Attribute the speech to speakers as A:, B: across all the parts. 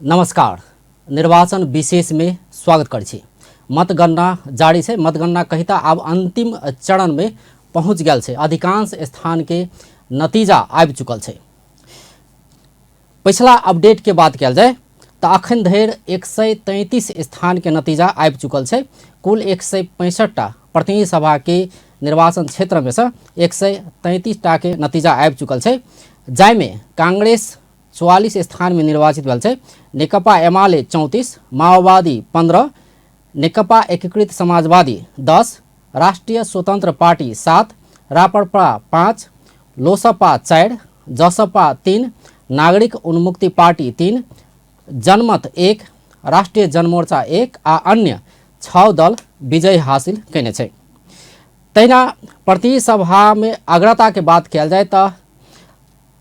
A: नमस्कार। निर्वाचन विशेष में स्वागत करै छी। मतगणना जारी है। मतगणना कहिता अब अंतिम चरण में पहुँच गया है। अधिकांश स्थान के नतीजा आबि चुकल है। पिछला अपडेट के बात कल जाए तो अखन धरि 133 स्थान के नतीजा आबि चुकल है। कुल 165टा प्रतिनिधि सभा के निर्वाचन क्षेत्र में से 133टा के नतीजा आबि चुकल है। जाहिमे कांग्रेस 44 स्थान में निर्वाचित भेल छै। नेकपा एमाले 34, माओवादी 15, नेकपा एकीकृत समाजवादी 10, राष्ट्रिय स्वतंत्र पार्टी 7, राप्रपा 5, लोसपा 4, जसपा 3, नागरिक उन्मुक्ति पार्टी 3, जनमत 1, राष्ट्रिय जनमोर्चा 1 आ अन्य 6 दल विजय हासिल कयने छै। तहिना प्रतिनिधि सभा में अग्रता के बात कल जाए तो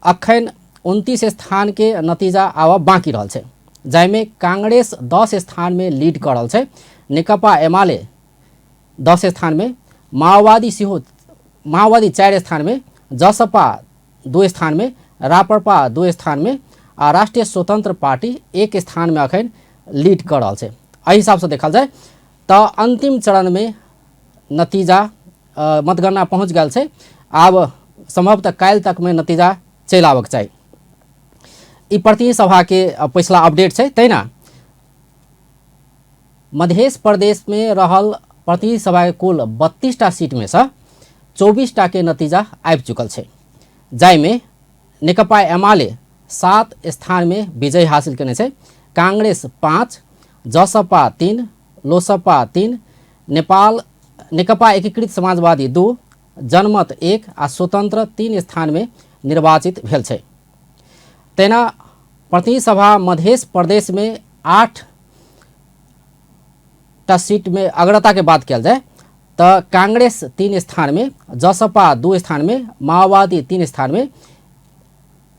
A: अखन 29 स्थान के नतीजा आब बाकी रहल छै। जाहिमे कांग्रेस 10 स्थान में लीड कर रहल छै। नेकपा एमाले 10 स्थान में, माओवादी 4 स्थान में, जसपा 2 स्थान में, राप्रपा 2 स्थान में आ राष्ट्रिय स्वतंत्र पार्टी 1 स्थान में अखन लीड कर रहल छै। एहि हिसाब से देखल जाए तो अंतिम चरण में नतीजा मतगणना पहुँच गया है। आब संभवतः काल्हि तक में नतीजा चलि आबक चाहिए। ई प्रतिनिधि सभा के पिछला अपडेट है। तहिना मध्य प्रदेश में रहल प्रतिनिधि सभा के कुल 32टा सीट में से 24टा के नतीजा आबि चुकल है। जाहिमे नेकपा एमाले 7 स्थान में विजय हासिल करने से, कांग्रेस 5, जसपा 3, लोसपा 3, नेकपा एकीकृत समाजवादी 2, जनमत 1 आ स्वतंत्र 3 स्थान में निर्वाचित भेल छै। तेना प्रतिनिधि सभा मध्य प्रदेश में 8 सीट में अग्रता के बात कल जाए तो कांग्रेस 3 स्थान में, जसपा 2 स्थान में, माओवादी 3 स्थान में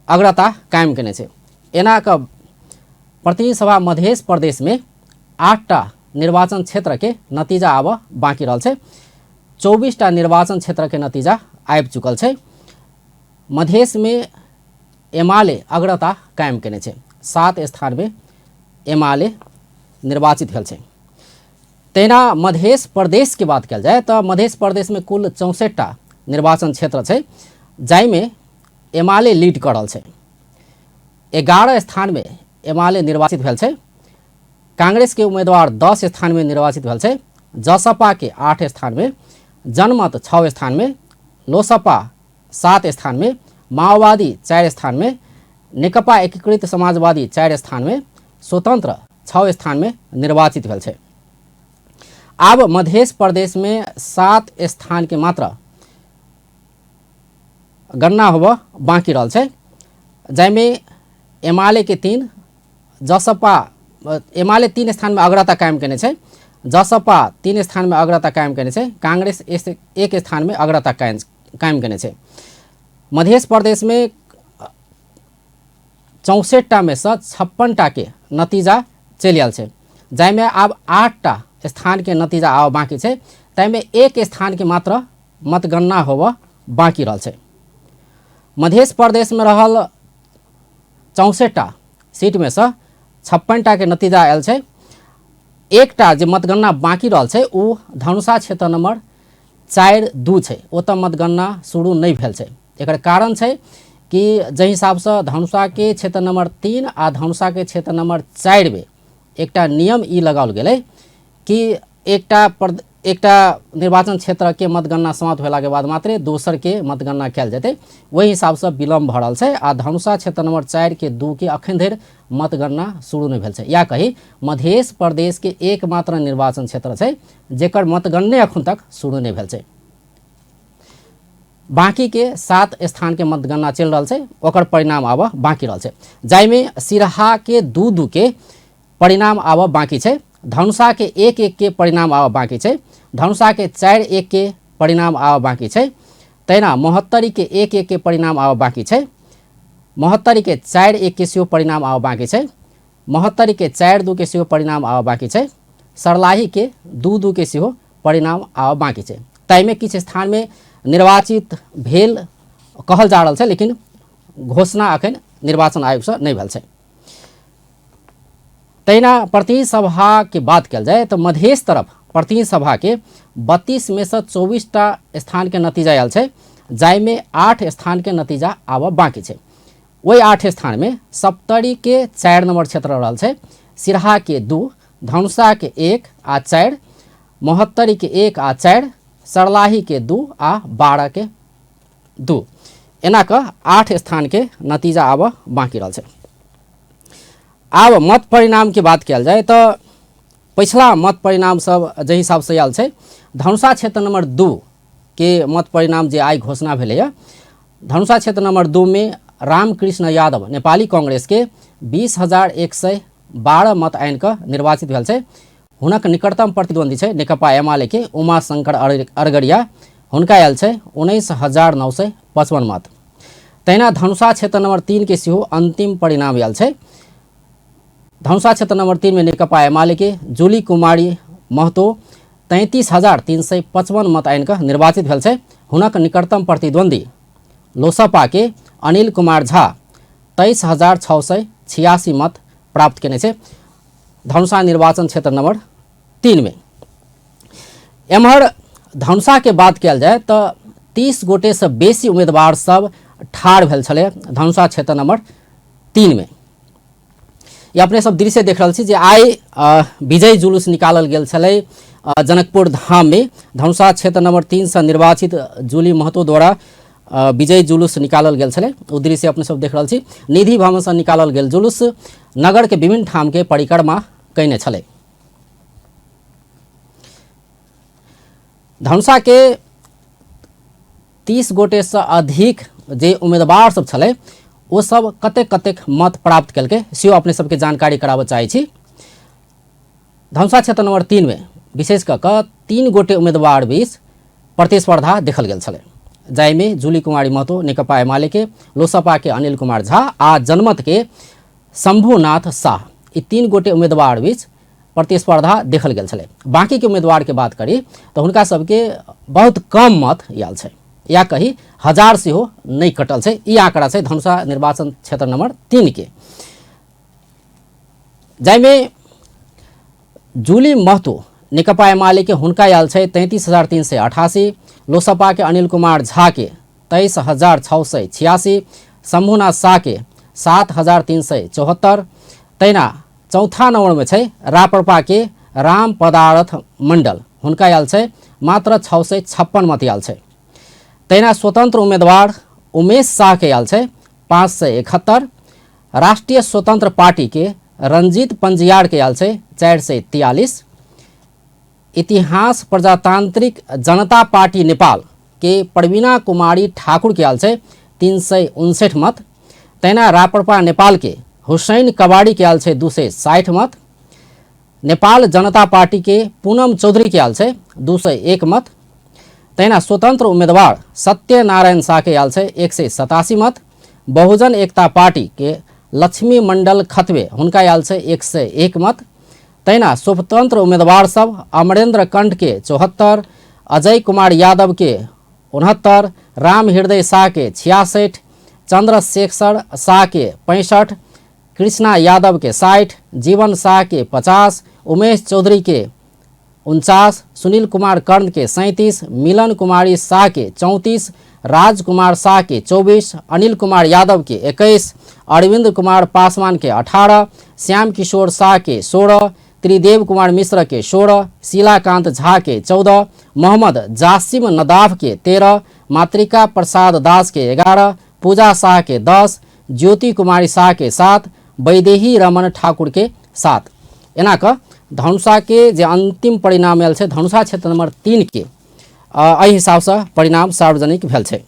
A: अग्रता कायम करने से। एना का प्रतिनिधि सभा मध्य प्रदेश में 8टा निर्वाचन क्षेत्र के नतीजा अब बाकी रहल छै। 24टा निर्वाचन क्षेत्र के नतीजा आबि चुकल छै। मध्य में एमाले अग्रता कायम करने छै। 7 स्थान में एमाले निर्वाचित भेल छै। तेना मध्य प्रदेश की बात कल जाए तो मध्य प्रदेश में कुल 64टा निर्वाचन क्षेत्र है। जाहिमे एमाले लीड कर रहल छै। 11 स्थान में एमाले निर्वाचित भेल छै। कांग्रेस के उम्मीदवार 10 स्थान में निर्वाचित भेल छै। जसपा के 8 स्थान में, जनमत 6 स्थान में, लोसपा 7 स्थान में, माओवादी 4 स्थान में, नेकपा एकीकृत समाजवादी 4 स्थान में, स्वतंत्र 6 स्थान में निर्वाचित भेल छै। अब मध्य प्रदेश में 7 स्थान के मात्र गणना होबऽ बाकी रहल छै। जाहिमे एमाले के 3, जसपा एमाले 3 स्थान में अग्रता कायम करने छै, जसपा 3 स्थान में अग्रता कायम करने छै, कांग्रेस 1 स्थान में अग्रता कायम करने छै। मध्य प्रदेश में 64टा में से 56टा के नतीजा चलि आयल छै। जाहिमे अब 8टा स्थान के नतीजा आब बाकी छै। ताहिमे 1 स्थान के मात्र मतगणना होबऽ बाकी रहल छै। मध्य प्रदेश में रहल 64टा सीट में से 56टा के नतीजा आयल छै। एकटा जे मतगणना बाकी रहल छै ओ धनुषा क्षेत्र नंबर 4-2 छै। ओतऽ मतगणना शुरू नहीं भेल छै। एकर कारण है कि जै हिसाब से धनुषा के क्षेत्र नंबर 3 आ धनुषा के क्षेत्र नंबर 4 में एकटा नियम ई लगाओल गेलै कि एकटा निर्वाचन क्षेत्र के मतगणना समाप्त होला के बाद मात्र दोसर के मतगणना कल जेतै। वही हिसाब से विलम्ब भऽ रहल छै। आ धनुषा क्षेत्र नंबर 4 के 2 के अखन धरि मतगणना शुरू नहीं भेल छै। या कही मध्य प्रदेश के एकमात्र निर्वाचन क्षेत्र है जेकर मतगणने अखन तक शुरू नहीं भेल छै। बाकी के 7 स्थान के मतगणना चल रहा है। ओकर परिणाम आब बाकी रहल छै। जाहिमे सिरहा के 2-2 के परिणाम आब बाकी छै। धनुषा के 1-1 के परिणाम आब बाकी छै। धनुषा के 4-1 के परिणाम आब बाकी छै। तहिना महोत्तरी के 1-1 के परिणाम आब बाकी छै। महोत्तरी के 4-1 के सेहो परिणाम आब बाकी छै। महोत्तरी के 4-2 के सेहो परिणाम आब बाकी छै। सरलाही के 2-2 के सेहो परिणाम आब बाकी छै। ताहिमे किछु स्थान में निर्वाचित भेल कहल जा रहल छै, लेकिन घोषणा अखन निर्वाचन आयोग से नहीं भेल छै। तहिना प्रतिनिधि सभा के बात कल जाए तो मधेश तरफ प्रतिनिधि सभा के 32 में से 24टा स्थान के नतीजा आयल है, जाइमे 8 स्थान के नतीजा आब बाँकी है। वही 8 स्थान में सप्तरी के 4 नंबर क्षेत्र रहा है, सिरहा के 2, धनुषा के 1 आ 4, मोहत्तरी के 1 आ 4, सरलाही के 2 आ 12 के 2, एना का 8 स्थान के नतीजा अब बाँकी रहा है। अब मत परिणाम की बात कल जाए तो पिछला मत परिणाम सब जे हिसाब से आयल है, धनुषा क्षेत्र नंबर 2 के मत परिणाम जे आई घोषणा भेल, धनुषा क्षेत्र नंबर 2 में रामकृष्ण यादव नेपाली कांग्रेस के 20,112 मत आनि कऽ निर्वाचित भेल छै। हुनक निकटतम प्रतिद्वंदी छै नेकपा एमाले के उमा शंकर अरगड़िया, हुनका आयल छै 19,955 मत। तहिना धनुषा क्षेत्र नंबर 3 के सेहो अंतिम परिणाम आयल छै। धनुषा क्षेत्र नंबर 3 में नेकपा एमाले के जूली कुमारी महतो 33,355 मत आनि कऽ निर्वाचित भेल छै। हुनक निकटतम प्रतिद्वंदी लोसपा के अनिल कुमार झा 23,686 मत प्राप्त केने छै धनुषा निर्वाचन क्षेत्र नंबर 3 में। एम्हर धनुषा के बात कल जाए तो 30 गोटे से बेसी उम्मीदवार सब ठाढ़ भेल छले धनुषा क्षेत्र नंबर 3 में। ये अपने सब दृश्य देख रहा छी जे आइ विजय जुलूस निकालल गेल छले जनकपुर धाम में। धनुषा क्षेत्र नंबर 3 से निर्वाचित जूली महतो द्वारा विजय जुलूस निकालल गेल छले, ओ दृश्य अपने सब देख रहा छी। निधि भवन से निकालल गेल जुलूस नगर के विभिन्न ठाम के परिक्रमा कयने छले। धनुषा के 30 गोटे से अधिक जे उम्मीदवार सब छले वो सब कतेक कतेक मत प्राप्त कलके सेहो अपने सबके जानकारी कराबऽ चाहै छी। धनुषा क्षेत्र नंबर 3 में विशेष कऽ 3 गोटे उम्मीदवार बीच प्रतिस्पर्धा देखल गेल छले, जाहिमे जूली कुमारी महतो नेकपा एमाले के, लोसपा के अनिल कुमार झा आ जनमत के शंभुनाथ शाह, ये 3 गोटे उम्मीदवार बीच प्रतिस्पर्धा देखल गेल छले। बाकी के उम्मीदवार के बात करी तो हुनका सबके बहुत कम मत आयल छै, या कही 1000 से हो नहीं कटल छै। ई आंकड़ा छै धनुषा निर्वाचन क्षेत्र नंबर 3 के, जाहिमे जूली महतो नेकपा एमाले के हुनका आयल छै 33,388, लोसपा के अनिल कुमार झा के 23,686, शंभुनाथ शाह के 7,374। तहिना चौथा नंबर में छै राप्रपा के राम पदार्थ मंडल, हुनका आयल छै मात्र 656 मत आयल छै। तहिना स्वतंत्र उम्मीदवार उमेश शाह के आयल छै 571, राष्ट्रीय स्वतंत्र पार्टी के रंजीत पंजियार के आयल छै 443, इतिहास प्रजातांत्रिक जनता पार्टी नेपाल के प्रवीणा कुमारी ठाकुर के आयल छै 359 मत। तहिना राप्रपा नेपाल के हुसैन कबाड़ी के आयल छै 260 मत। नेपाल जनता पार्टी के पूनम चौधरी के आयल छै 201 मत। तहिना स्वतंत्र उम्मीदवार सत्यनारायण शाह के आयल छै 187 मत। बहुजन एकता पार्टी के लक्ष्मी मंडल खतवे, हुनका आयल छै 101 मत। तहिना स्वतंत्र उम्मीदवार सब अमरेंद्र कंठ के 74, अजय कुमार यादव के 69, राम हृदय शाह के 66, चंद्रशेखर शाह के 65, कृष्णा यादव के 60, जीवन शाह के 50, उमेश चौधरी के 49, सुनील कुमार कर्ण के 37, मिलन कुमारी शाह के 34, राजकुमार शाह के 24, अनिल कुमार यादव के 21, अरविंद कुमार पासवान के 18, श्याम किशोर शाह के 16, त्रिदेव कुमार मिश्र के 16, शीलाकांत झा के 14, मोहम्मद जासिम नदाफ के 13, मातृका प्रसाद दास के 11, पूजा शाह के 10, ज्योति कुमारी शाह के 7, वैदेही रमन ठाकुर के 7। एना कऽ धनुषा के जे अंतिम परिणाम आयल छै धनुषा क्षेत्र नंबर 3 के एहि हिसाब से परिणाम सार्वजनिक भेल छै।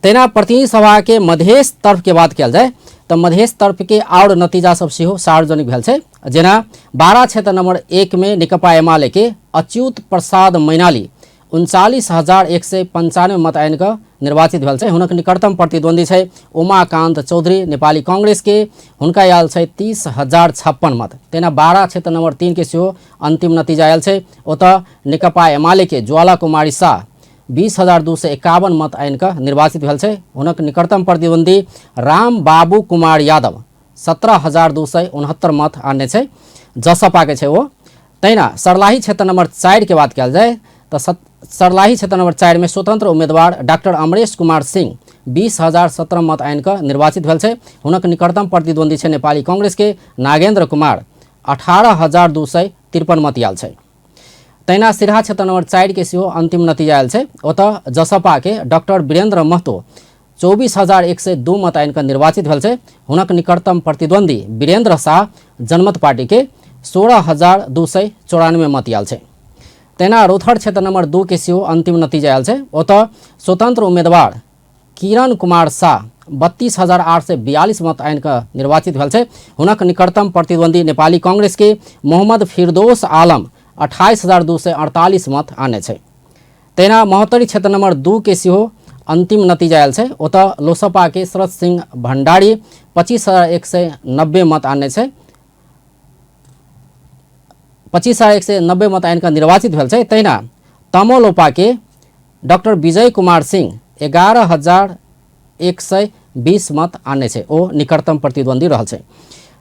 A: तहिना प्रतिनिधि सभा के मधेश तरफ के बात कल जाए तो मधेश तरफ के और नतीजा सब सेहो सार्वजनिक भेल छै। जेना 12 क्षेत्र नंबर 1 में नेकपा एमाले के अच्युत प्रसाद मैनाली 39,195 मत आनि कऽ निर्वाचित भेल छै। हुनक निकटतम प्रतिद्वंदी छै उमाकांत चौधरी नेपाली कांग्रेस के, हुनका आयल छै 30,056 मत। तहिना 12 क्षेत्र नंबर 3 के सेहो अंतिम नतीजा आयल छै। ओतऽ नेकपा एमाले के ज्वाला कुमारी शाह 20,251 मत आनि कऽ निर्वाचित भेल छै। हुनक निकटतम प्रतिद्वंदी राम बाबू कुमार यादव 17,269 मत आने छै जसपा के छै वो। तहिना सर्लाही क्षेत्र नंबर 4 के बात कयल जाय तो सर्लाही क्षेत्र नंबर 4 में स्वतंत्र उम्मीदवार डॉक्टर अमरेश कुमार सिंह 20,017 मत आनि कऽ निर्वाचित भेल छै। हुनक निकटतम प्रतिद्वंदी छै नेपाली कांग्रेस के नागेंद्र कुमार 18,253 मत आयल छै। तहिना सिरहा क्षेत्र नंबर 4 के सेहो अंतिम नतीजा आयल छै। ओतऽ जसपा के डॉक्टर वीरेंद्र महतो 24,102 मत आनि कऽ निर्वाचित भेल छै। हुनक निकटतम प्रतिद्वंदी वीरेंद्र शाह जनमत पार्टी के 16,294 मत आयल छै। तहिना रौथर क्षेत्र नंबर 2 के सेहो अंतिम नतीजा आयल छै। ओतऽ स्वतंत्र उम्मीदवार किरण कुमार शाह 32,842 मत आनि कऽ निर्वाचित भेल छै। हुनक निकटतम प्रतिद्वंदी नेपाली कांग्रेस के मोहम्मद फिरदौस आलम 28,248 मत आने छै। तहिना महोत्तरी क्षेत्र नंबर 2 के सेहो अंतिम नतीजा आयल छै। ओतऽ लोसपा के शरद सिंह भंडारी 25,190 मत आने छै, 25,190 मत आनि कऽ निर्वाचित भेल छै। तहिना तमोलोपा के डॉक्टर विजय कुमार सिंह 11,120 मत आने छै, ओ निकटतम प्रतिद्वंदी रहल छै।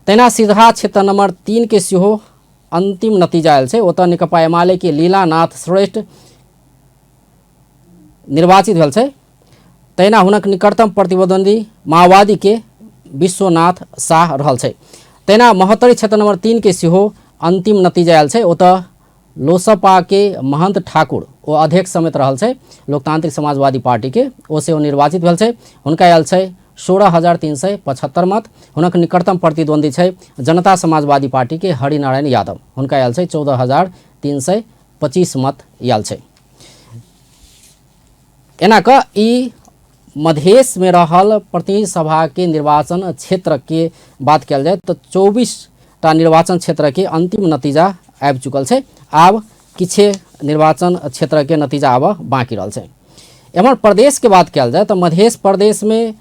A: तहिना सिरहा क्षेत्र नंबर 3 के सेहो अंतिम नतीजा आयल छै। ओतऽ नेकपा एमाले के लीलानाथ श्रेष्ठ निर्वाचित भेल छै। तहिना हुनक निकटतम प्रतिद्वंदी माओवादी के विश्वनाथ शाह रहल छै। तहिना महोत्तरी क्षेत्र नंबर 3 के सेहो अंतिम नतीजा आयल छै। ओतऽ लोसपा के महंत ठाकुर ओ अध्यक्ष समेत रहल छै लोकतांत्रिक समाजवादी पार्टी के, ओ से ओ निर्वाचित भेल छै। हुनका आयल छै 16,375 मत। हुनक निकटतम प्रतिद्वंदी छै जनता समाजवादी पार्टी के हरिनारायण यादव, हुनका आयल छै 14,325 मत आयल छै। एना कऽ ई मधेश में रहल प्रतिनिधि सभा के निर्वाचन क्षेत्र के बात कयल जाय तो 24टा निर्वाचन क्षेत्र के अंतिम नतीजा आबि चुकल छै। आब किछे निर्वाचन क्षेत्र के नतीजा आब बाकी रहल छै। एमहर प्रदेश के बात कयल जाय तो मध्य प्रदेश में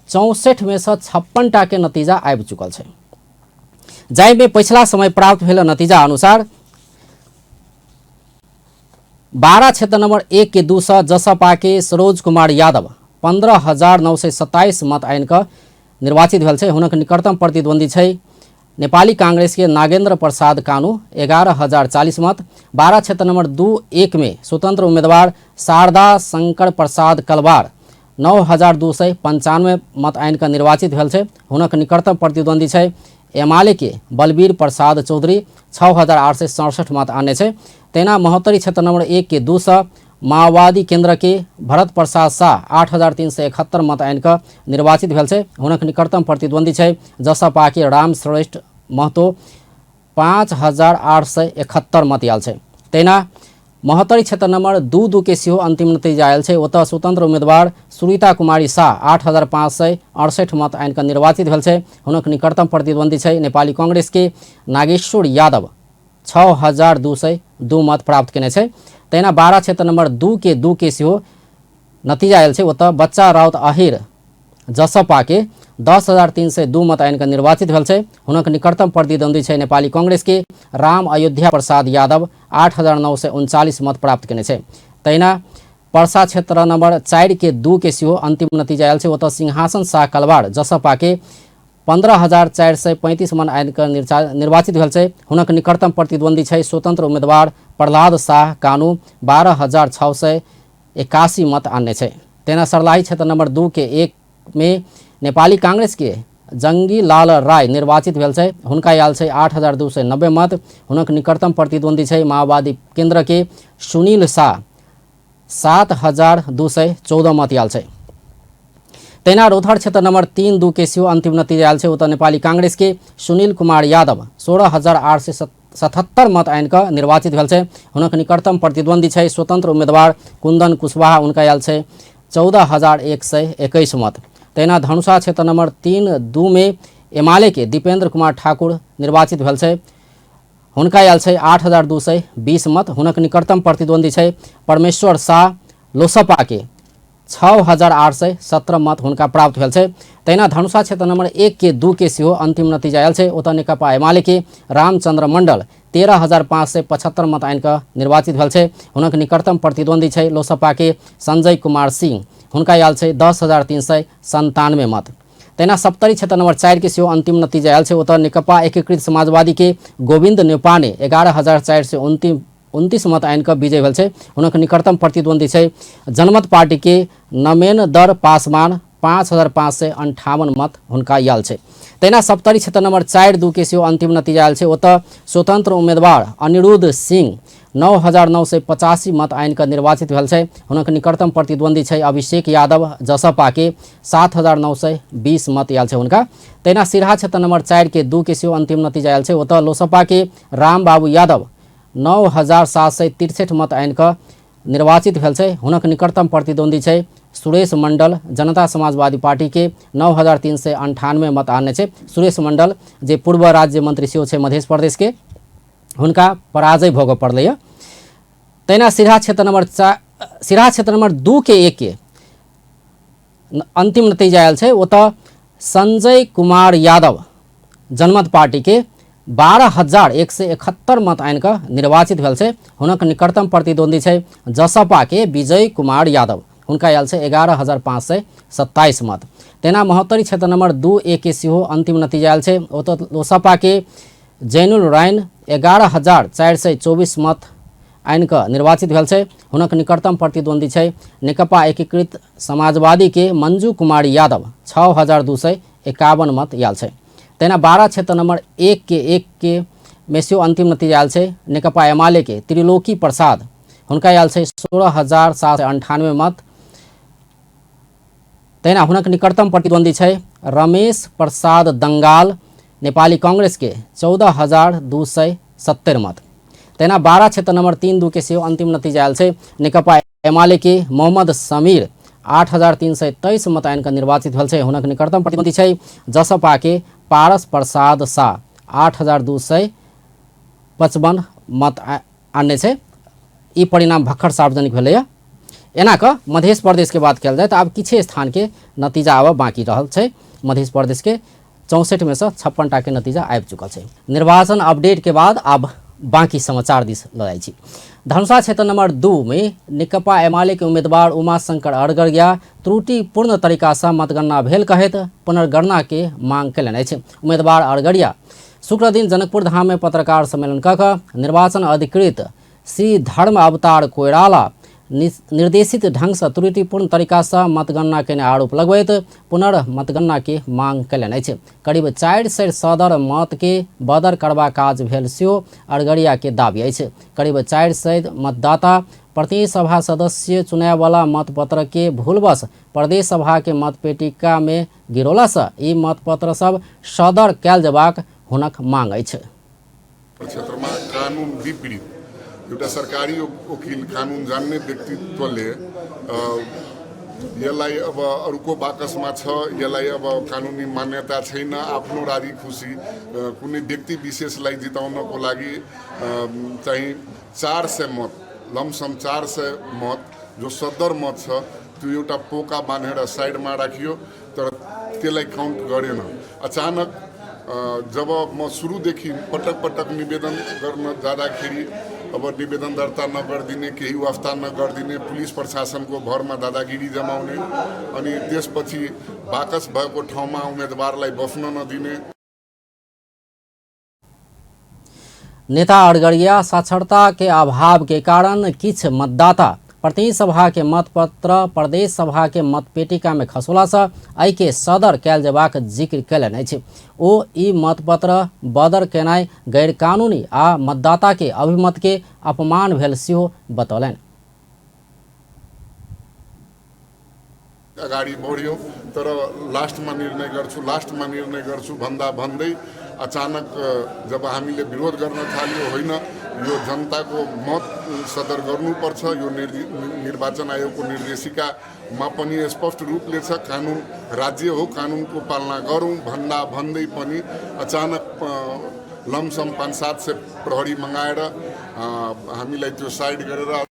A: 64 में से 56टा के नतीजा आबि चुकल छै। जाहिमे पिछला समय प्राप्त भेल नतीजा अनुसार 12 क्षेत्र नंबर 1 के 2 से जसपा के सरोज कुमार यादव 15,927 मत आनि कऽ निर्वाचित भेल छै। हुनक निकटतम प्रतिद्वंदी छै नेपाली कांग्रेस के नागेंद्र प्रसाद कानू 11,040 मत। 12 क्षेत्र नंबर 2-1 में स्वतंत्र उम्मीदवार शारदा शंकर प्रसाद कलवार 9,295 मत आनि कऽ निर्वाचित भेल छै। हुनक निकटतम प्रतिद्वंदी छै एमाले के बलबीर प्रसाद चौधरी 6,867 मत आने छै। तहिना महोत्तरी क्षेत्र नंबर 1 के 2 से माओवादी केंद्र के भरत प्रसाद शाह 8,371 मत आनि कऽ निर्वाचित भेल छै। हुनक निकटतम प्रतिद्वंदी छै जसपा के राम श्रेष्ठ महतो 5,871 मत आयल छै। तहिना महोत्तरी क्षेत्र नंबर 2 के सेहो अंतिम नतीजा आयल छै। ओतऽ स्वतंत्र उम्मीदवार सुरीता कुमारी शाह 8,568 मत आनि कऽ निर्वाचित भेल छै। हुनक निकटतम प्रतिद्वंदी छै नेपाली कांग्रेस के नागेश्वर यादव 6,202 मत प्राप्त केने छै। तहिना 12 क्षेत्र नंबर 2 के सेहो नतीजा आयल छै। ओतऽ बच्चा राउत अहिर जसपा के 10,302 मत आनि कऽ निर्वाचित भेल छै। हुनक निकटतम प्रतिद्वंदी छै नेपाली कांग्रेस के राम अयोध्या प्रसाद यादव 8,939 मत प्राप्त केने छै। तहिना पर्सा क्षेत्र नंबर 4 के 2 के सेहो अंतिम नतीजा आयल छै। ओतऽ सिंहासन शाह कलवार जसपा के 15,435 मत आनि कऽ निर्वाचित भेल छै। हुनक निकटतम प्रतिद्वंदी छै स्वतंत्र उम्मीदवार प्रहलाद शाह कानू 12,681 मत आने छै। तहिना सर्लाही क्षेत्र नंबर 2 के 1 में नेपाली कांग्रेस के जंगी लाल राय निर्वाचित भेल छै। हुनका आयल छै 8,290 मत। हुनक निकटतम प्रतिद्वंदी छै माओवादी केंद्र के सुनील शाह 7,214 मत आयल छै। तहिना रौथर क्षेत्र नंबर 3-2 के सेहो अंतिम नतीजा आयल छै। ओतऽ नेपाली कांग्रेस के सुनील कुमार यादव 16,877 मत आनि कऽ निर्वाचित भेल छै। हुनक निकटतम प्रतिद्वंदी छै स्वतंत्र उम्मीदवार कुंदन कुशवाहा, हुनका आयल छै 14,121 मत। तहिना धनुषा क्षेत्र नंबर 3-2 में एमाले के दीपेंद्र कुमार ठाकुर निर्वाचित भेल छै। हुनका आयल छै 8,220 मत। हुनक निकटतम प्रतिद्वंदी छै परमेश्वर शाह लोसपा के 6,817 मत हुनका प्राप्त भेल छै। तहिना धनुषा क्षेत्र नंबर 1 के 2 के सेहो अंतिम नतीजा आयल छै। ओतऽ नेकपा एमाले के रामचंद्र मंडल 13,575 मत आनि कऽ निर्वाचित भेल छै। हुनक निकटतम प्रतिद्वंदी छै लोसपा के संजय कुमार सिंह, हुनका आयल छै 10,397 मत। तहिना सप्तरी क्षेत्र नंबर 4 के सेहो अंतिम नतीजा आयल छै। ओतऽ नेकपा एकीकृत समाजवादी के गोविंद नेपाने 11,429 मत आनि कऽ विजय भेल छै। हुनक निकटतम प्रतिद्वंदी छै जनमत पार्टी के नमेनदर पासवान 5,558 मत हुनका आयल छै। तहिना सप्तरी क्षेत्र नंबर 4-2 के सेहो अंतिम नतीजा आयल छै। ओतऽ स्वतंत्र उम्मीदवार अनिरुद्ध सिंह 9,985 मत आनि कऽ निर्वाचित भेल छै। हुनक निकटतम प्रतिद्वंदी छै अभिषेक यादव जसपा के 7,920 मत आयल छै हुनका। तहिना सिरहा क्षेत्र नंबर 4 के 2 के सेहो अंतिम नतीजा आयल छै। ओतऽ लोसपा के राम बाबू यादव 9,763 मत आनि कऽ निर्वाचित भेल छै। हुनक निकटतम प्रतिद्वंदी छै सुरेश मंडल जनता समाजवादी पार्टी के 9,398 मत आने छै। सुरेश मंडल जे पूर्व राज्य मंत्री सेहो छै मध्य प्रदेश के, हुनका पराजय भोगऽ पड़लै। तहिना सिरहा क्षेत्र नंबर 2 के 1 के अंतिम नतीजा आयल छै। ओतऽ संजय कुमार यादव जनमत पार्टी के 12,171 मत आनि कऽ निर्वाचित भेल छै। हुनक निकटतम प्रतिद्वंदी छै जसपा के विजय कुमार यादव, हुनका आयल छै 11,527 मत। तहिना महोत्तरी क्षेत्र नंबर 2A के सेहो अंतिम नतीजा आयल छै। ओतऽ लोसपा के जैनुल राइन 11,424 मत आनि कऽ निर्वाचित भेल छै। हुनक निकटतम प्रतिद्वंदी छै नेकपा एकीकृत समाजवादी के मंजू कुमारी यादव 6,251 मत आयल छै। तहिना 12 क्षेत्र नंबर 1 के में सेहो अंतिम नतीजा आयल छै। नेकपा एमाले के त्रिलोकी प्रसाद हुनका आयल छै 16,798 मत। तहिना हुनक निकटतम प्रतिद्वंदी छै रमेश प्रसाद दंगाल नेपाली कांग्रेस के 14,270 मत। तहिना 12 क्षेत्र नंबर 3-2 के सेहो अंतिम नतीजा आयल छै। नेकपा एमाले के मोहम्मद समीर 8,323 मत आनि कऽ निर्वाचित भेल छै। हुनक निकटतम प्रतिद्वंदी छै जसपा के पारस प्रसाद शाह 8,255 मत आने छै। ई परिणाम भक्खर सार्वजनिक भेलैए। एना कऽ मध्य प्रदेश के बात कयल जाए तो आब किछे स्थान के नतीजा आब बाकी रहल छै। मध्य प्रदेश के 64 में से 56टा के नतीजा आबि चुकल छै। निर्वाचन अपडेट के बाद अब बाकी समाचार दिस लऽ जाइ छी। धनुषा क्षेत्र नंबर 2 में नेकपा एमाले के उम्मीदवार उमाशंकर अरगड़िया त्रुटिपूर्ण तरीका से मतगणना भेल कहैत पुनर्गणना के मांग कयलनि अछि। उम्मीदवार अरगड़िया शुक्र दिन जनकपुर धाम में पत्रकार सम्मेलन कऽ कऽ निर्वाचन अधिकृत श्री धर्म अवतार कोइराला निर्देशित ढंग से त्रुटिपूर्ण तरीका से मतगणना केने आरोप लगबैत पुनर्मतगणना के मांग कयलनि अछि। करीब 400 सदर मत के बदर करबा काज भेल सेहो अरगड़िया के दाबी अछि। करीब 400 मतदाता प्रतिनिधि सभा सदस्य चुनाव वाला मतपत्र के भूलवश प्रदेश सभा के मतपेटिका में गिरौला से ई मतपत्र सब सदर कयल जेबाक हुनक मांग अछि।
B: क्षेत्र में कानून विपरीत एउटा सरकारी वकिल कानून जान्ने व्यक्तित्वले यसलाई अब अरूको बाकसमा छ, यसलाई अब कानुनी मान्यता छैन, आफ्नो राजी खुसी कुनै व्यक्ति विशेषलाई जिताउनको लागि चाहिँ 400 मत लमसम 400 मत जो सदर मत छ त्यो एउटा पोका बाँधेर साइडमा राखियो तर त्यसलाई काउन्ट गरेन। अचानक जब म सुरुदेखि पटक पटक निवेदन गर्न जाँदाखेरि अब निवेदन दर्ता नगरिदिने, केही वास्ता नगरिदिने, पुलिस प्रशासनको भरमा दादागिरी जमाउने अनि त्यसपछि बाकस भएको ठाउँमा उम्मेदवारलाई बस्न नदिने।
A: नेता अरगड़िया साक्षरता के अभाव के कारण किछ मतदाता प्रतिनिधि सभा के मतपत्र प्रदेश सभा के मतपेटिका में खसोला से एहि के सदर कयल जेबाक जिक्र कयलनि अछि। ओ ई मतपत्र बदर केनाइ गैर कानूनी आ मतदाता के अभिमत के अपमान भेल सेहो बतौलनि।
B: अगाडि बढ्यो तर लास्टमा निर्णय गर्छु भन्दा भन्दै अचानक जब हामीले विरोध गर्न थाल्यो, होइन यो जनताको मत सदर गर्नुपर्छ, यो निर्वाचन आयोगको निर्देशिकामा पनि स्पष्ट रूपले छ कानुन राज्य हो, कानुनको पालना गरौँ भन्दा भन्दै पनि अचानक लमसम 500-700 प्रहरी मगाएर हामीलाई त्यो साइड गरेर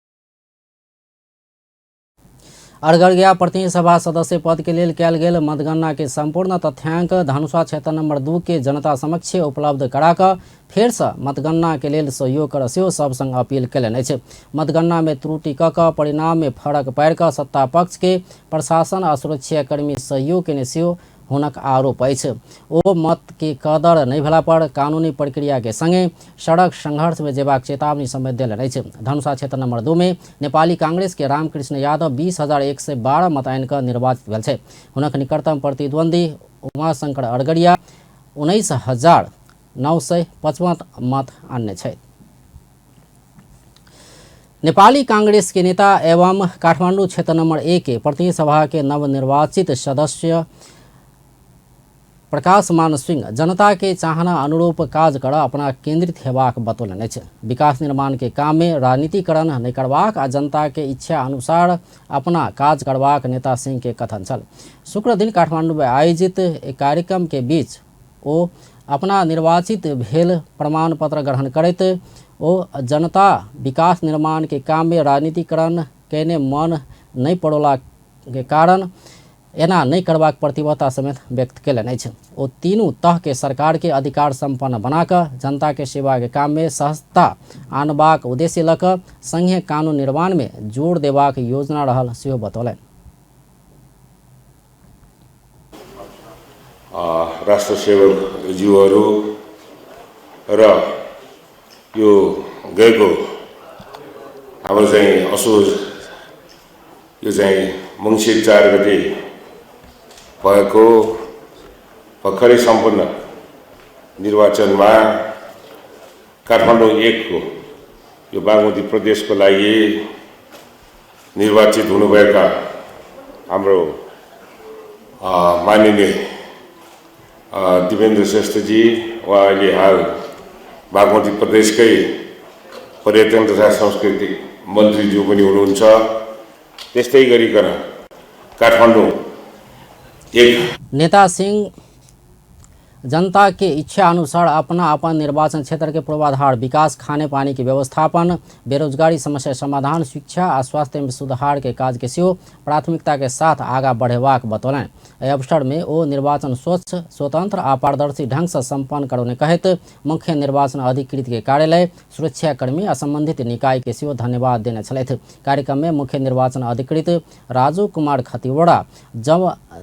A: अरगड़िया प्रतिनिधि सभा सदस्य पद के लेल कयल गेल मतगणना के संपूर्ण तथ्यांक धनुषा क्षेत्र नंबर 2 के जनता समक्ष उपलब्ध करा कऽ फेर से मतगणना के लेल सहयोग कर सेहो सब संग अपील कयलनि अछि। मतगणना में त्रुटि कऽ कऽ परिणाम में फर्क पारि कऽ सत्ता पक्ष के प्रशासन आ सुरक्षाकर्मी सहयोग केने सेहो हुनक आरोप अछि। ओ मत के कदर नहीं भेला पर कानूनी प्रक्रिया के संगे सड़क संघर्ष में जेबाक चेतावनी समेत देलनि अछि। धनुषा क्षेत्र नंबर 2 में नेपाली कांग्रेस के रामकृष्ण यादव 20,112 मत आनि कऽ निर्वाचित भेल छै। हुनक निकटतम प्रतिद्वंदी उमाशंकर अरगड़िया 19,955 मत आनने छथि। नेपाली कांग्रेस के नेता एवं काठमांडू क्षेत्र नंबर 1 के प्रतिनिधि सभा के नवनिर्वाचित सदस्य प्रकाशमान सिंह जनता के चाहना अनुरूप काज कर अपना केंद्रित हेबाक बतौलनि अछि। विकास निर्माण के काम में राजनीतिकरण नहीं करबाक आ जनता के इच्छा अनुसार अपना काज करबाक नेता सिंह के कथन छल। शुक्र दिन काठमांडू में आयोजित एक कार्यक्रम के बीच ओ अपना निर्वाचित भेल प्रमाण पत्र ग्रहण करैत ओ जनता विकास निर्माण के काम में राजनीतिकरण केने मन नहीं पड़ोला के कारण एना नहीं करबाक प्रतिबद्धता समेत व्यक्त केलनि अछि। ओ तीनू तह के सरकार के अधिकार संपन्न बनाकर जनता के सेवा के काम में सहजता आनबाक उद्देश्य लऽ कऽ संघीय कानून निर्माण में जोर देबाक योजना रहल सेहो बतौलनि।
C: राष्ट्र सेवक ज्यूहरू र यो गएको हाम्रो चाहिँ असोज यो चाहिँ मङ्सिर 4 गते भएको भर्खरै सम्पन्न निर्वाचनमा काठमाडौँ 1 को यो बागमती प्रदेशको लागि निर्वाचित हुनुभएका हाम्रो माननीय दिपेन्द्र श्रेष्ठजी उहाँ अहिले हाल बागमती प्रदेशकै पर्यटन तथा संस्कृति मन्त्रीज्यू पनि हुनुहुन्छ। त्यस्तै गरिकन काठमाडौँ 1
A: नेता सिंह जनता के इच्छा अनुसार अपना अपन निर्वाचन क्षेत्र के पूर्वाधार विकास, खाने पानी के व्यवस्थापन, बेरोजगारी समस्या समाधान, शिक्षा आ स्वास्थ्य में सुधार के काज के सेहो प्राथमिकता के साथ आगा बढ़ेबाक बतौलनि। एहि अवसर में ओ निर्वाचन स्वच्छ, स्वतंत्र आ पारदर्शी ढंग से संपन्न करौने कहैत मुख्य निर्वाचन अधिकृत के कार्यालय, सुरक्षाकर्मी आ संबंधित निकाय के सेहो धन्यवाद देने छलथि। कार्यक्रम में मुख्य निर्वाचन अधिकृत राजू कुमार खतिवड़ा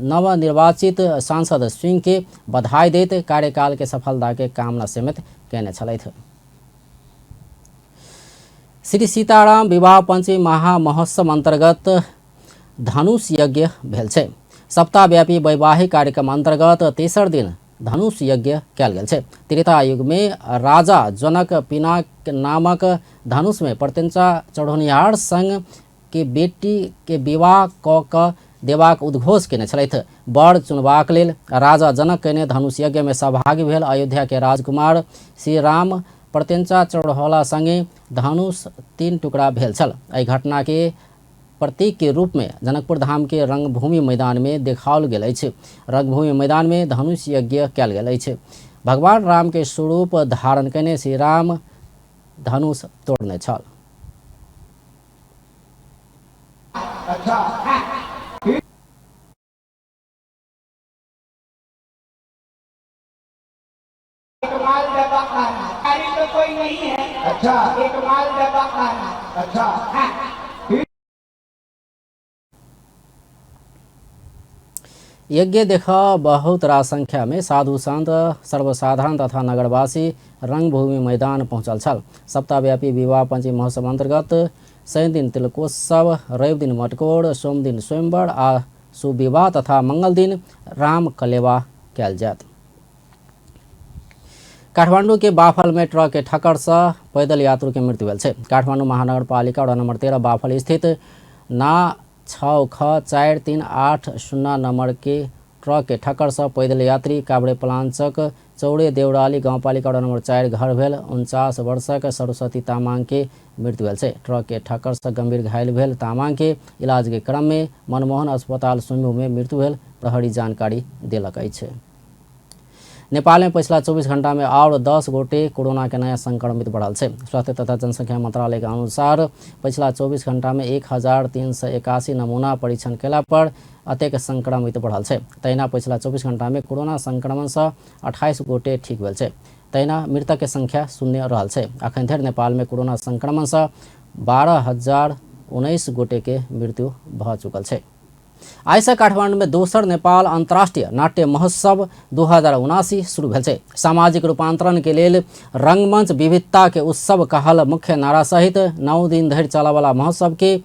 A: नवनिर्वाचित सांसद सिंह के बधाई देत कार्यकाल के सफलता के कामना समेत कहने छलथि। श्री सीताराम विवाह पंचमी महामहोत्सव अंतर्गत धनुष यज्ञ भेल छै। सप्ताहव्यापी वैवाहिक कार्यक्रम अंतर्गत तेसर दिन धनुष यज्ञ कयल गेल छै। त्रेता युग में राजा जनक पिनाक नामक धनुष में प्रत्यंचा चढ़ौनिहार संग के बेटी के विवाह कऽ देबाक उद्घोष केने छलथि। वर चुनबाक लेल राजा जनक केने धनुष यज्ञ में सहभागी भेल अयोध्या के राजकुमार श्री राम प्रत्यंचा चढ़ौला संगे धनुष 3 टुकड़ा भेल छल। एहि घटना के प्रतीक के रूप में जनकपुर धाम के रंगभूमि मैदान में देखाओल गेल अछि। रंगभूमि मैदान में धनुष यज्ञ कयल गेल अछि। भगवान राम के स्वरूप धारण केने श्री राम धनुष तोड़ने छल।
D: माल डब्बा खाना खाली तो कोई नहीं है। अच्छा, एक माल डब्बा खाना। अच्छा,
A: यज्ञ देखा बहुत रास संख्या में साधु संत, सर्वसाधारण तथा नगरवासी रंगभूमि मैदान पहुंचल छल। सप्ताहव्यापी विवाह पंचमी महोत्सव अंतर्गत शनि दिन तिलकोत्सव, रवि दिन मटकोर, सोम दिन स्वयंवर आ शुभ विवाह तथा मंगल दिन राम कलेवा कयल जायत। काठमांडू के बाफल में ट्रक के ठक्कर से पैदल यात्रु के मृत्यु भेल छै। काठमांडू महानगर पालिका वडा नंबर 13 बाफल स्थित ना 6ख4380 नंबर के ट्रक के ठक्कर से पैदल यात्री काभड़े पलांचक चौड़े देवराली गाउँपालिका वडा नंबर 4 घर भेल 49 वर्षक सरस्वती तामाङ के मृत्यु भेल छै। ट्रक के ठक्कर से गंभीर घायल भेल तामाङ के इलाज के क्रम में मनमोहन अस्पताल सुम्बू में मृत्यु भेल प्रहरी जानकारी देलक अछि। नेपाल में पिछला 24 घंटा में और 10 गोटे कोरोना के नया संक्रमित बढ़ल छै। स्वास्थ्य तथा जनसंख्या मंत्रालय के अनुसार पिछला 24 घंटा में 1381 नमूना परीक्षण केला पर अतेक संक्रमित बढ़ल छै। तहिना पिछला 24 घंटा में कोरोना संक्रमण से 28 गोटे ठीक भेल छै। तहिना मृतक के संख्या 0 रहल छै। अखन धरि नेपाल में कोरोना संक्रमण से 12,019 गोटे के मृत्यु भ चुकल छै। आइसा काठमाडौँ में दोसर नेपाल अंतर्राष्ट्रीय नाट्य महोत्सव 2079 शुरू भेल छै। सामाजिक रूपांतरण के लेल रंगमंच विविधता के उत्सव कहल मुख्य नारा सहित 9 दिन धरि चलयवला महोत्सव के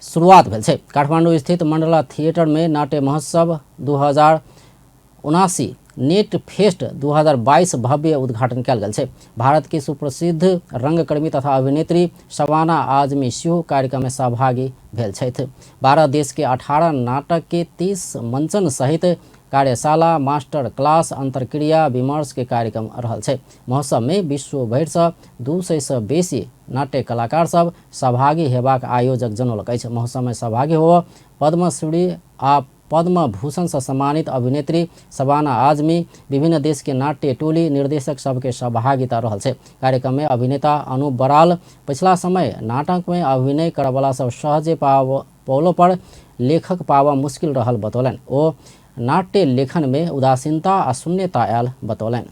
A: शुरुआत भेल छै। काठमाडौँ स्थित मंडला थिएटर में नाट्य महोत्सव 2079 नेट फेस्ट 2022 भव्य उद्घाटन कयल गेल छै। भारत की सुप्रसिद्ध रंगकर्मी तथा अभिनेत्री शबाना आजमी सेहो कार्यक्रम में सहभागी भेल छथि। 12 देश के 18 नाटक के 30 मंचन सहित कार्यशाला, मास्टर क्लास, अंतरक्रिया, विमर्श के कार्यक्रम रहल छै। महोत्सव में विश्व भरि से 200 से बेसी नाट्य कलाकार सब सहभागी हेबाक आयोजक जनौलक अछि। महोत्सव में सहभागी होबऽ पद्मश्री आ पद्म भूषण से सम्मानित अभिनेत्री शबाना आजमी, विभिन्न देश के नाट्य टोली, निर्देशक सबके सहभागिता रहल छै। कार्यक्रम में अभिनेता अनूप बराल पिछला समय नाटक में अभिनय करवला सब सहजे पौलो पर लेखक पावा मुश्किल रहल बतौलन। ओ नाट्य लेखन में उदासीनता आ शून्यता आयल बतौलन।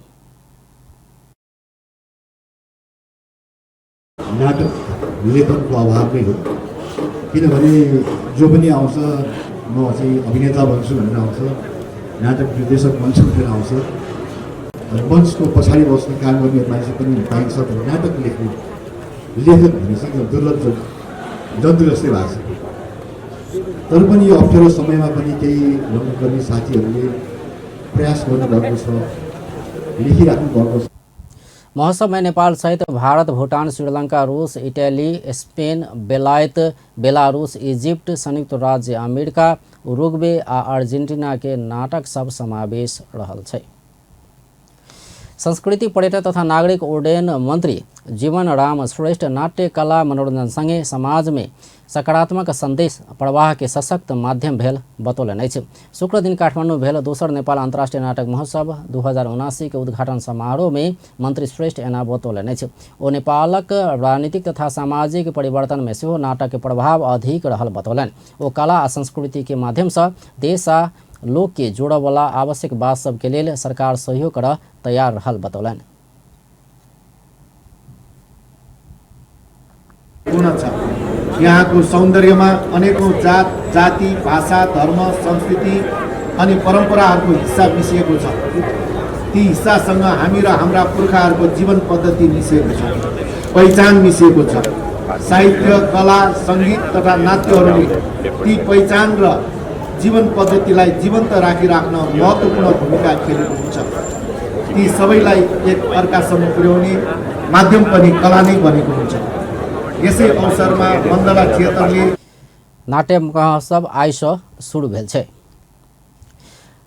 E: नाटक लेखनको अभाव नै हो, किनभने जो पनि आउँछ म चाहिँ अभिनेता बन्छु भनेर आउँछ, नाटक निर्देशक बन्छु भनेर आउँछ, मञ्चको पछाडि बस्न काम गर्ने मान्छे पनि पाइन्छ। भने नाटक लेख्ने लेखक भने चाहिँ दुर्लभ जन्तु जस्तै भएको छ। तर पनि यो अप्ठ्यारो समयमा पनि केही रंगकर्मी साथीहरूले प्रयास गर्नुभएको छ, लेखिराख्नु भएको छ।
A: महोत्सव में नेपाल सहित भारत, भूटान, श्रीलंका, रूस, इटली, स्पेन, बेलायत, बेलारूस, इजिप्ट, संयुक्त राज्य अमेरिका, उरुग्वे आ अर्जेंटीना के नाटक सब समावेश रहल छै। संस्कृति, पर्यटन तथा नागरिक उड्डयन मंत्री जीवन राम श्रेष्ठ नाट्य कला मनोरंजन संगे समाज में सकारात्मक संदेश प्रवाह के सशक्त माध्यम भेल बतौलन अछि। शुक्र दिन काठमाडौँ भेल दोसर नेपाल अंतर्राष्ट्रीय नाटक महोत्सव 2079 के उद्घाटन समारोह में मंत्री श्रेष्ठ एना बतौलन अछि। ओ नेपालक राजनीतिक तथा सामाजिक परिवर्तन में सेहो नाटक के प्रभाव अधिक रहल बतौलन। ओ कला आ संस्कृति के माध्यम से देश आ लोक के जोड़े वाला आवश्यक बात सब के लेल सरकार सहयोग कर तैयार रहल बतौलन।
F: यहाँको सौन्दर्यमा अनेकौं जात, जाति, भाषा, धर्म, संस्कृति अनि परम्पराहरूको हिस्सा मिसिएको छ। ती हिस्सासँग हामी र हाम्रा पुर्खाहरूको जीवन पद्धति मिसिएको छ, पहिचान मिसिएको छ। साहित्य, कला, सङ्गीत तथा नाट्यहरूले ती पहिचान र जीवन पद्धतिलाई जीवन्त राखिराख्न महत्त्वपूर्ण भूमिका खेलेको हुन्छ। ती सबैलाई एक अर्कासम्म पुर्याउने माध्यम पनि कला नै बनेको हुन्छ। यसै अवसरमा मण्डला थिएटरले
A: नाट्य महोत्सव आइस शुरू भेल छै।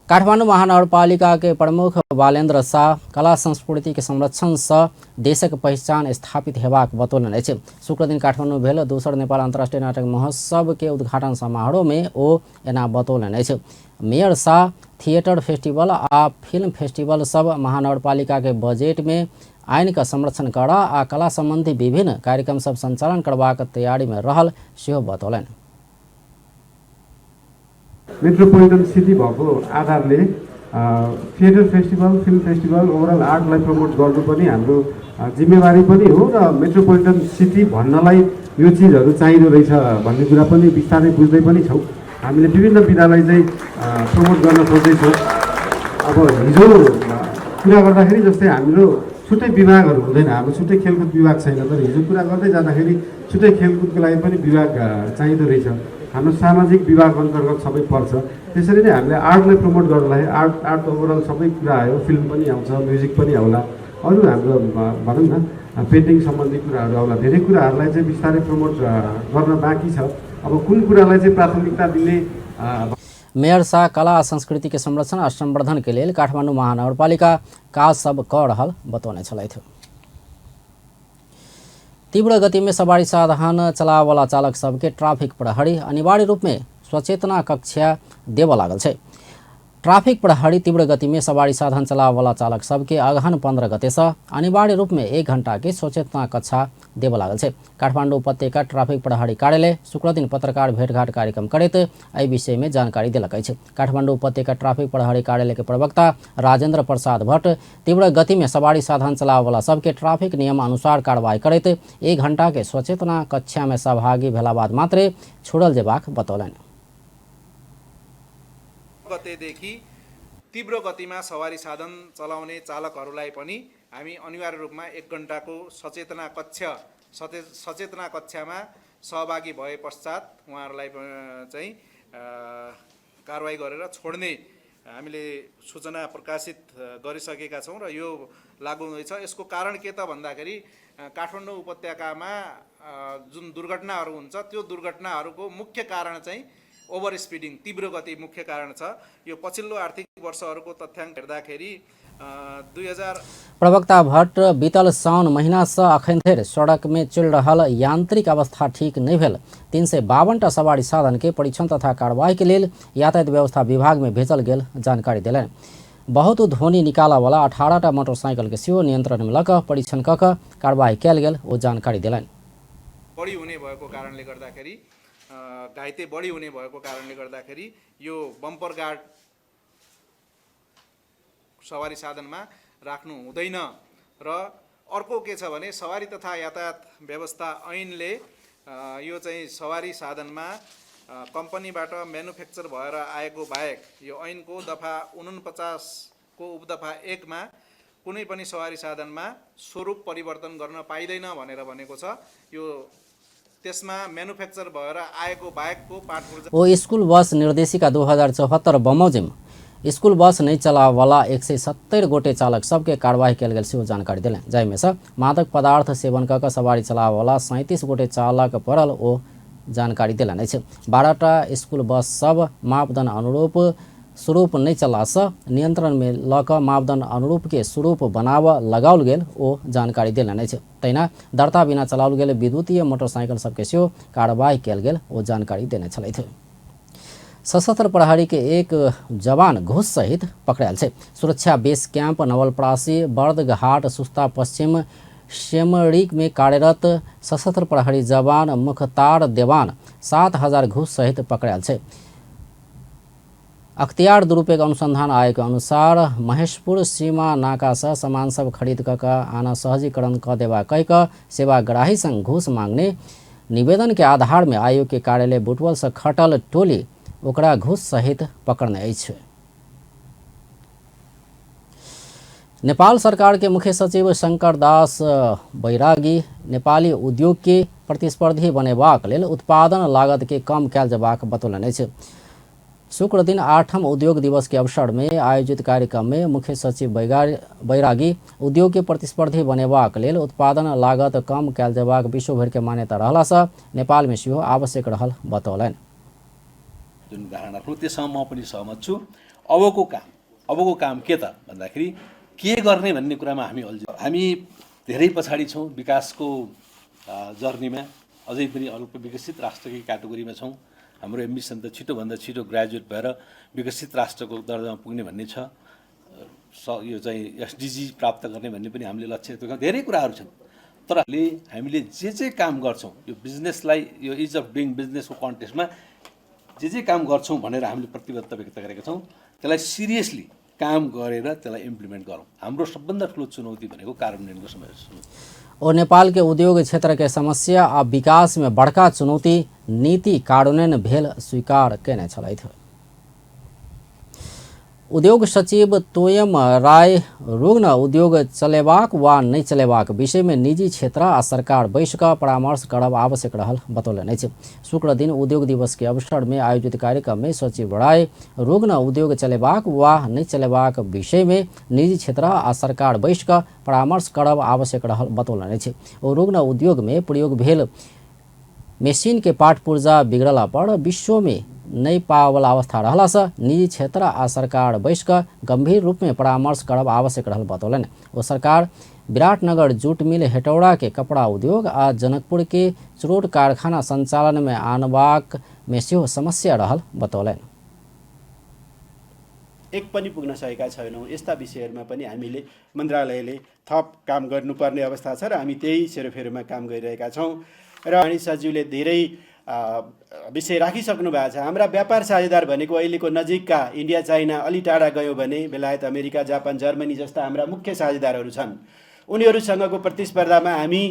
A: काठमाडौँ महानगरपालिका के प्रमुख बालेन्द्र शाह कला संस्कृति के संरक्षण से देशक पहचान स्थापित हेबाक बतौलन अछि। शुक्र दिन काठमाडौँ भेल दोसर नेपाल अंतर्राष्ट्रीय नाटक महोत्सव के उद्घाटन समारोह में ओ एना बतौलन अछि। मेयर शाह थिएटर फेस्टिवल आ फिल्म फेस्टिवल सब महानगरपालिका के बजेट में आइन का संरक्षण कर आ कला संबंधी विभिन्न कार्यक्रम सब संचालन करबाक तैयारी में रहल सेहो बतौलन।
G: मेट्रोपोलिटन सिटी भएको आधारले theatre festival, film festival, overall आर्टलाई प्रमोट गर्नु पनि हाम्रो जिम्मेवारी पनि हो र मेट्रोपोलिटन सिटी भन्नलाई यो चिजहरू चाहिँदो रहेछ भन्ने कुरा पनि बिस्तारै बुझ्दै पनि छौँ। हामीले विभिन्न विधालाई चाहिँ प्रमोट गर्न खोज्दैछौँ। अब हिजो कुरा गर्दाखेरि जस्तै हाम्रो छुट्टै विभागहरू हुँदैन, हाम्रो छुट्टै खेलकुद विभाग छैन, तर हिजो कुरा गर्दै जाँदाखेरि छुट्टै खेलकुदको लागि पनि विभाग चाहिँदो रहेछ। हाम्रो सामाजिक विभाग अन्तर्गत सबै पर्छ। त्यसरी नै हामीले आर्टलाई प्रमोट गर्नलाई आर्ट ओभरअल सबै कुरा आयो, फिल्म पनि आउँछ, म्युजिक पनि आउला, अरू हाम्रो भनौँ न पेन्टिङ सम्बन्धी कुराहरू आउला। धेरै कुराहरूलाई चाहिँ बिस्तारै प्रमोट गर्न बाँकी छ। अब कुन कुरालाई चाहिँ प्राथमिकता दिने।
A: मेयर शाह कला आ संस्कृति के संरक्षण आ संवर्धन के लिए काठमाडौँ महानगरपालिका काज सब कर रहल बतौने छलथि। तीव्र गति में सवारी साधन चलावला चालक सबके ट्राफिक प्रहरी अनिवार्य रूप में सचेतना कक्षा देव लागल छै। ट्राफिक प्रहरी तीव्र गति में सवारी साधन चलावला चालक सबके अगहन 15 गते से अनिवार्य रूप में 1 घंटा के सचेतना कक्षा देव लागल छै। काठमाडौँ उपत्यका ट्राफिक प्रहरी कार्यालय शुक्र दिन पत्रकार भेटघाट कार्यक्रम करैत एहि विषय में जानकारी देलक अछि। काठमाडौँ उपत्यका ट्राफिक प्रहरी कार्यालय के प्रवक्ता राजेन्द्र प्रसाद भट्ट तीव्र गति में सवारी साधन चलावला सबके ट्राफिक नियम अनुसार कार्रवाई करैत 1 घंटा के सचेतना कक्षा में सहभागी भेला बाद मात्रे छोड़ल जेबाक बतौलनि।
H: गतेदेखि तीव्र गतिमा सवारी साधन चलाउने चालकहरूलाई पनि हामी अनिवार्य रूपमा 1 घण्टाको सचेतना कक्षामा सहभागी भए पश्चात उहाँहरूलाई चाहिँ कारवाही गरेर छोड्ने हामीले सूचना प्रकाशित गरिसकेका छौँ र यो लागू हुँदैछ। यसको कारण के त भन्दाखेरि काठमाडौँ उपत्यकामा जुन दुर्घटनाहरू हुन्छ त्यो दुर्घटनाहरूको मुख्य कारण चाहिँ ओभर स्पिडिङ तीव्र गति मुख्य कारण छ। यो पछिल्लो आर्थिक वर्षहरूको तथ्याङ्क हेर्दाखेरि 2000
A: प्रवक्ता भट्ट बीतल साउन महीना से अखन धरि सड़क में चल रहल यांत्रिक अवस्था ठीक नहीं भेल 352 सवारी साधन के परीक्षण तथा कार्रवाई के लिए यातायात व्यवस्था विभाग में भेजल गेल जानकारी दिलन। बहुत ध्वनि निकाला वाला 18टा मोटरसाइकिल के सेहो नियंत्रण में लक परीक्षण कक कार्रवाई कयल गेल वो जानकारी दिलन।
H: बढी हुने भएको कारणले गर्दाखेरि घाइते बढी हुने भएको कारणले गर्दाखेरि यो बम्पर गार्ड सवारी साधनमा राख्नु हुँदैन। र अर्को के छ भने सवारी तथा यातायात व्यवस्था ऐनले यो चाहिँ सवारी साधनमा कम्पनीबाट म्यानुफ्याक्चर भएर आएको बाहेक यो ऐनको दफा 49 को उपदफा 1 मा कुनै पनि सवारी साधनमा स्वरूप परिवर्तन गर्न पाइदैन भनेर भनेको छ। यो त्यसमा म्यानुफ्याक्चर भएर आएको बाहेकको पार्ट पुर्जा
A: वो स्कूल बस निर्देशिका 2074 बमोजिम स्कूल बस नहीं चला वाला 170 गोटे चालक सबके कार्रवाई कयल गेल सेहो जानकारी दिलन। जाहिमे से मादक पदार्थ सेवन कऽ सवारी चला वाला 37 गोटे चालक पड़ल ओ जानकारी दिलन। 12टा स्कूल बस सब मापदंड अनुरूप स्वरूप नहीं चला से नियंत्रण में लक मापदंड अनुरूप के स्वरूप बनाव लगाओल गेल ओ जानकारी दिलन। तहिना दर्ता बिना चलाओल गेल विद्युतीय मोटरसाइकिल सबके सेहो कार्रवाई कयल गेल ओ जानकारी देने छलथि। सशस्त्र प्रहरी के एक जवान घूस सहित पकड़ायल छै। सुरक्षा बेस कैंप नवलपरासी बर्दघाट सुस्ता पश्चिम सेमरिक में कार्यरत सशस्त्र प्रहरी जवान मुख्तार देवान 7000 घूस सहित पकड़ायल छै। अख्तियार दुरुपयोग अनुसंधान आयोग अनुसार महेशपुर सीमा नाका से सामान सब खरीद कर आना सहजीकरण क देवा कह सेवाग्राही संग घूस मांगने निवेदन के आधार में आयोग के कार्यालय बुटवल से खटल टोली ओकरा घूस सहित पकड़ने अछि। नेपाल सरकार के मुख्य सचिव शंकर दास बैरागी नेपाली उद्योग के प्रतिस्पर्धी बनेबाक लेल उत्पादन लागत के कम कयल जेबाक बतौलनि अछि। शुक्र दिन 8म उद्योग दिवस के अवसर में आयोजित कार्यक्रम में मुख्य सचिव बैरागी उद्योग के प्रतिस्पर्धी बनेबाक लेल उत्पादन लागत कम कयल जेबाक विश्वभर के मान्यता रहला से नेपाल में सेहो आवश्यक रहल बतौलनि।
I: जुन धारणा थियो त्यससँग म पनि सहमत छु। अबको काम के त भन्दाखेरि के गर्ने भन्ने कुरामा हामी धेरै पछाडी छौँ। विकासको जर्नीमा अझै पनि अल्प विकसित राष्ट्रकै क्याटेगोरीमा छौँ। हाम्रो एम्बिसन त छिटोभन्दा छिटो ग्रेजुएट भएर विकसित राष्ट्रको दर्जामा पुग्ने भन्ने छ। यो चाहिँ एसडिजी प्राप्त गर्ने भन्ने पनि हामीले लक्ष्य तोक्यौँ। धेरै कुराहरू छन् तर हामीले जे काम गर्छौँ यो बिजनेसलाई यो इज अफ डुइङ बिजनेसको कन्टेक्स्टमा जे काम गर्छौँ भनेर हामीले प्रतिबद्धता व्यक्त गरेका छौँ। त्यसलाई सिरियसली काम गरेर त्यसलाई इम्प्लिमेन्ट गरौँ। हाम्रो सबभन्दा ठुलो चुनौती भनेको कार्यान्वयनको समस्या
A: और नेपाल के उद्योग क्षेत्र के समस्या आ विकास में बड़का चुनौती नीति कार्यान्वयन भेल स्वीकार केने छलथि। उद्योग सचिव तोयम राय रुग्ण उद्योग चलेबाक वा नहीं चलेबाक विषय में निजी क्षेत्र आ सरकार बैस कऽ परामर्श करब आवश्यक रहल बतौलनि अछि। शुक्र दिन उद्योग दिवस के अवसर में आयोजित कार्यक्रम में सचिव राय रुग्ण उद्योग चलेबाक वा नहीं चलेबाक विषय में निजी क्षेत्र आ सरकार बैस कऽ परामर्श करब आवश्यक रहल बतौलनि अछि। ओ रुग्ण उद्योग में प्रयोग भेल मेसिन के पाट पुर्जा बिगड़ला पर विश्व में नहीं पावल अवस्था रहला से निजी क्षेत्र आ सरकार बैस कऽ गंभीर रूप में परामर्श करब आवश्यक रहल बतौलनि। ओ सरकार विराटनगर जूट मिल हेटौड़ा के कपड़ा उद्योग आ जनकपुर के चुरोट कारखाना संचालन में आनबाक में सेहो समस्या रहल बतौलनि।
J: एक पनि पुग्न सकेका छैनौँ। यस्ता विषयहरूमा पनि हामीले मन्त्रालयले थप काम गर्नुपर्ने अवस्था छ र हामी त्यही सेरोफेरोमा काम गरिरहेका छौँ। र वाणिज्य सचिवले धेरै विषय राखिसक्नु भएको छ। हाम्रा व्यापार साझेदार भनेको अहिलेको नजिकका इन्डिया चाइना अलि टाढा गयो भने बेलायत अमेरिका जापान जर्मनी जस्ता हाम्रा मुख्य साझेदारहरू छन्। उनीहरूसँगको प्रतिस्पर्धामा हामी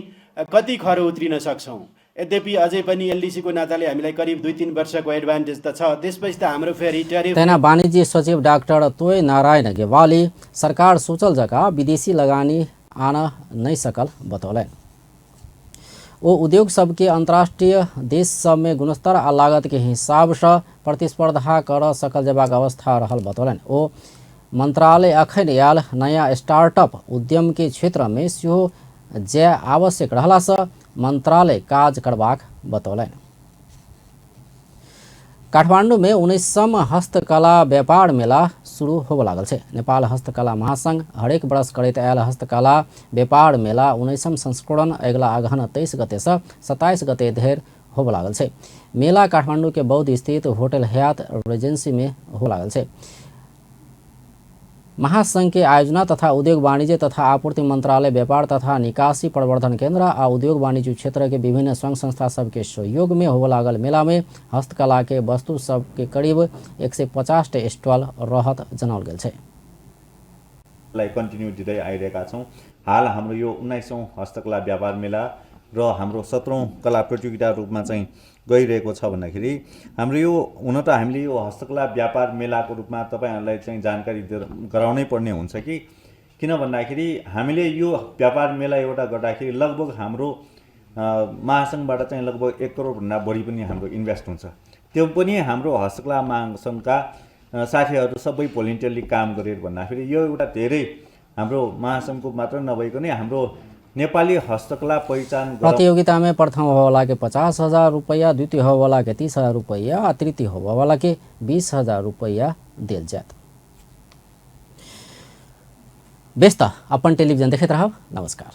J: कति खरो उत्रिन सक्छौँ यद्यपि अझै पनि एलडिसीको नाताले हामीलाई करिब 2-3 वर्षको एडभान्टेज त छ। त्यसपछि त हाम्रो फेरि टैरिफ
A: तेना वाणिज्य सचिव डाक्टर तोय नारायण गेवाली सरकार सोचल जगह विदेशी लगानी आन नहीं सकल बतौलन। वो उद्योग सबके अंतर्राष्ट्रीय देश सब में गुणस्तर आ लागत के हिसाब से प्रतिस्पर्धा कर सकल जबाक अवस्था रहल बतौलन। वो मंत्रालय अखन आयल नया स्टार्टअप उद्यम के क्षेत्र में सेहो जे आवश्यक रहला से मंत्रालय काज करबाक बतौलन। काठमांडू में 19वां हस्तकला व्यापार मेला शुरू होब लागल है। नेपाल हस्तकला महासंघ हरेक वर्ष करैत आयल हस्तकला व्यापार मेला 19वां संस्करण अगला अगहन 23 गते से 27 गते धरि होब लागल है। मेला काठमांडू के बौद्ध स्थित होटल हयात रेजेंसी में हो लागल है। महासंघ के आयोजना तथा उद्योग वाणिज्य तथा आपूर्ति मंत्रालय व्यापार तथा निकासी प्रवर्धन केंद्र आ उद्योग वाणिज्य क्षेत्र के विभिन्न संघ संस्था सबके सहयोग में होब लागल मेला में हस्तकला के वस्तु सब के करीब 150 स्टॉल रहत जनाओल गेल छै।
K: कन्टिन्यू दिँदै आइरहेका छौँ। हाल हाम्रो यो 19औं हस्तकला व्यापार मेला र हाम्रो 17औं कला प्रतियोगिता रूपमा चाहिँ गइरहेको छ भन्दाखेरि हाम्रो यो हुन त हामीले यो हस्तकला व्यापार मेलाको रूपमा तपाईहरुलाई चाहिँ जानकारी गराउनै पर्ने हुन्छ किन भन्दाखेरि हामीले यो व्यापार मेला एउटा गर्दाखेरि लगभग हाम्रो महासंघबाट चाहिँ लगभग 1 करोड भन्दा बढी पनि हाम्रो इन्भेस्ट हुन्छ। त्यो पनि हाम्रो हस्तकला महासंघका साथीहरु सबै भोलिन्टियरली काम गरेर भन्दाखेरि यो एउटा धेरै हाम्रो महासंघको मात्र नभइकन हाम्रो नेपाली हस्तकला पहिचान
A: प्रतियोगिता में प्रथम होवाला के 50,000 रुपया, द्वितीय होवाला के 30,000 रुपया और तृतीय होवाला के 20,000 रुपया दिल जात। व्यस्त अपन टेलीविजन देखते रहो। नमस्कार।